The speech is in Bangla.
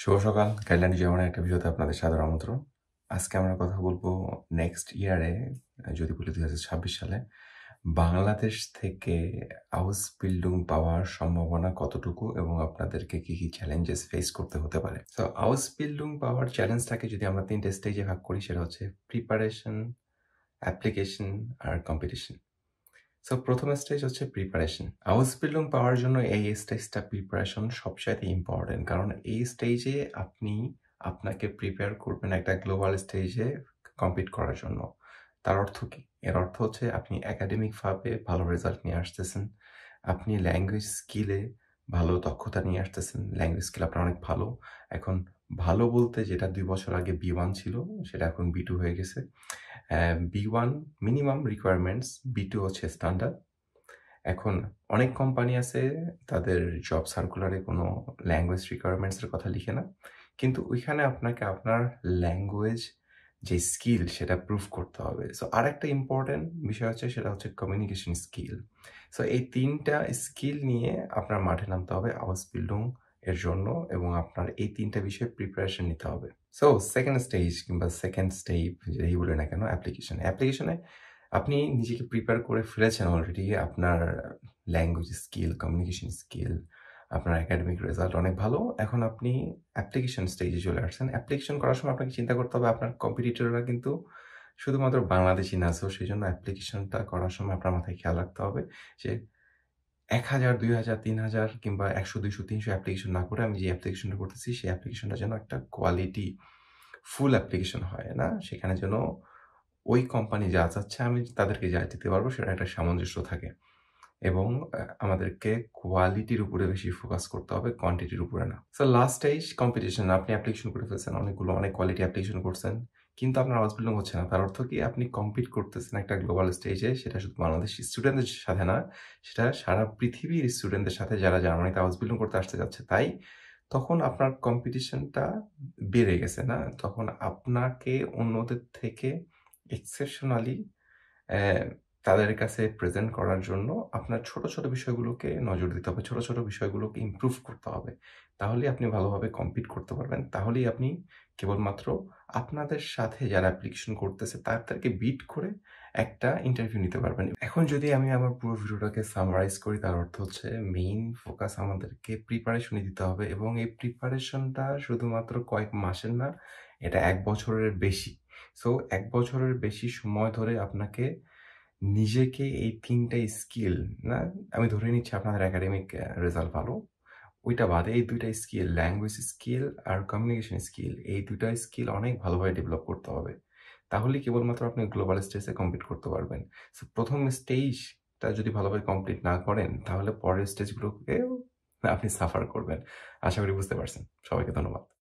শুভ সকাল। গাইডলাইন জীবনের একটা ভিডিওতে আপনাদের সাদর আমন্ত্রণ। আজকে আমরা কথা বলবো নেক্সট ইয়ারে, যদি বলি 2026 সালে বাংলাদেশ থেকে আউসবিল্ডিং পাওয়ার সম্ভাবনা কতটুকু এবং আপনাদেরকে কি কি চ্যালেঞ্জেস ফেস করতে হতে পারে। তো আউসবিল্ডিং পাওয়ার চ্যালেঞ্জটাকে যদি আমরা 3টে স্টেজে ভাগ করি, সেটা হচ্ছে প্রিপারেশন, অ্যাপ্লিকেশন আর কম্পিটিশন। সো প্রথম স্টেজ হচ্ছে প্রিপারেশন। আউসবিল্ডিং পাওয়ার জন্য এই স্টেজটা প্রিপারেশন সবচাইতে ইম্পর্টেন্ট, কারণ এই স্টেজে আপনি আপনাকে প্রিপেয়ার করবেন একটা গ্লোবাল স্টেজে কম্পিট করার জন্য। তার অর্থ কি? এর অর্থ হচ্ছে আপনি একাডেমিকভাবে ভালো রেজাল্ট নিয়ে আসতেছেন, আপনি ল্যাঙ্গুয়েজ স্কিলে ভালো দক্ষতা নিয়ে আসতেছেন, ল্যাঙ্গুয়েজ স্কিল আপনার অনেক ভালো। এখন ভালো বলতে যেটা 2 বছর আগে B1 ছিল, সেটা এখন B2 হয়ে গেছে। B1 মিনিমাম রিকোয়ারমেন্টস, B2 হচ্ছে স্ট্যান্ডার্ড। এখন অনেক কোম্পানি আছে তাদের জব সার্কুলারে কোনো ল্যাঙ্গুয়েজ রিকোয়ারমেন্টসের কথা লিখে না। কিন্তু ওইখানে আপনাকে আপনার ল্যাঙ্গুয়েজ যে স্কিল সেটা প্রুভ করতে হবে। সো আরেকটা ইম্পর্টেন্ট বিষয় হচ্ছে, সেটা হচ্ছে কমিউনিকেশন স্কিল। সো এই 3টা স্কিল নিয়ে আপনার মাঠে নামতে হবে আউসবিল্ডিং এর জন্য, এবং আপনার এই 3টা বিষয়ে প্রিপারেশন নিতে হবে। সো সেকেন্ড স্টেজ কিংবা সেকেন্ড স্টেপ যেটাই বলি না কেন, অ্যাপ্লিকেশনে আপনি নিজেকে প্রিপেয়ার করে ফেলেছেন অলরেডি। আপনার ল্যাঙ্গুয়েজ স্কিল, কমিউনিকেশন স্কিল, আপনার একাডেমিক রেজাল্ট অনেক ভালো। এখন আপনি অ্যাপ্লিকেশন স্টেজে চলে আসছেন। অ্যাপ্লিকেশন করার সময় আপনাকে চিন্তা করতে হবে আপনার কম্পিটিটররা কিন্তু শুধুমাত্র বাংলাদেশী না। সো সেজন্য অ্যাপ্লিকেশনটা করার সময় আপনার মাথায় খেয়াল রাখতে হবে যে ১,০০০, ২,০০০, ৩,০০০ কিংবা ১০০, ২০০, ৩০০ অ্যাপ্লিকেশন না করে আমি যে অ্যাপ্লিকেশনটা করতেছি সেই অ্যাপ্লিকেশনটা যেন একটা কোয়ালিটি ফুল অ্যাপ্লিকেশন হয়, না? সেখানে যেন ওই কোম্পানি যা চাচ্ছে আমি তাদেরকে যা দিতে পারবো সেটার একটা সামঞ্জস্য থাকে, এবং আমাদেরকে কোয়ালিটির উপরে বেশি ফোকাস করতে হবে, কোয়ান্টিটির উপরে না। So last stage competition. আপনি অ্যাপ্লিকেশন করে ফেলছেন অনেকগুলো, অনেক কোয়ালিটি অ্যাপ্লিকেশন করছেন, কিন্তু আপনার আউসবিল্ডিং হচ্ছে না। তার অর্থ কি? আপনি কম্পিট করতেছেন একটা গ্লোবাল স্টেজে, সেটা শুধু বাংলাদেশি স্টুডেন্টদের সাথে না, সেটা সারা পৃথিবীর স্টুডেন্টদের সাথে যারা জার্মানিতে আউসবিল্ডিং করতে আসতে যাচ্ছে। তাই তখন আপনার কম্পিটিশনটা বেড়ে গেছে, না? তখন আপনাকে অন্যদের থেকে এক্সেপশনালি তাদের কাছে প্রেজেন্ট করার জন্য আপনার ছোট, ছোট বিষয়গুলোকে নজর দিতে হবে। ছোট, ছোট বিষয়গুলোকে ইমপ্রুভ করতে হবে। তাহলেই আপনি ভালোভাবে কম্পিট করতে পারবেন। তাহলেই আপনি কেবলমাত্র আপনাদের সাথে যারা অ্যাপ্লিকেশন করতেছে তাদেরকে বিট করে একটা ইন্টারভিউ নিতে পারবেন। এখন যদি আমি আমার পুরো ভিডিওটাকে সামারাইজ করি, তার অর্থ হচ্ছে মেইন ফোকাস আমাদেরকে প্রিপারেশনে দিতে হবে, এবং এই প্রিপারেশনটা শুধুমাত্র কয়েক মাসের না, এটা ১ বছরের বেশি। সো ১ বছরের বেশি সময় ধরে আপনাকে নিজেকে এই ৩টা স্কিল, না, আমি ধরে নিচ্ছি আপনাদের একাডেমিক রেজাল্ট ভালো। ওইটা বাদে এই ২টা স্কিল, ল্যাঙ্গুয়েজ স্কিল আর কমিউনিকেশন স্কিল, এই ২টা স্কিল অনেক ভালোভাবে ডেভেলপ করতে হবে। তাহলেই কেবলমাত্র আপনি গ্লোবাল স্টেজে কম্পিট করতে পারবেন। সো ১ম স্টেজটা যদি ভালোভাবে কমপ্লিট না করেন, তাহলে পরের স্টেজগুলোকেও আপনি সাফার করবেন। আশা করি বুঝতে পারছেন। সবাইকে ধন্যবাদ।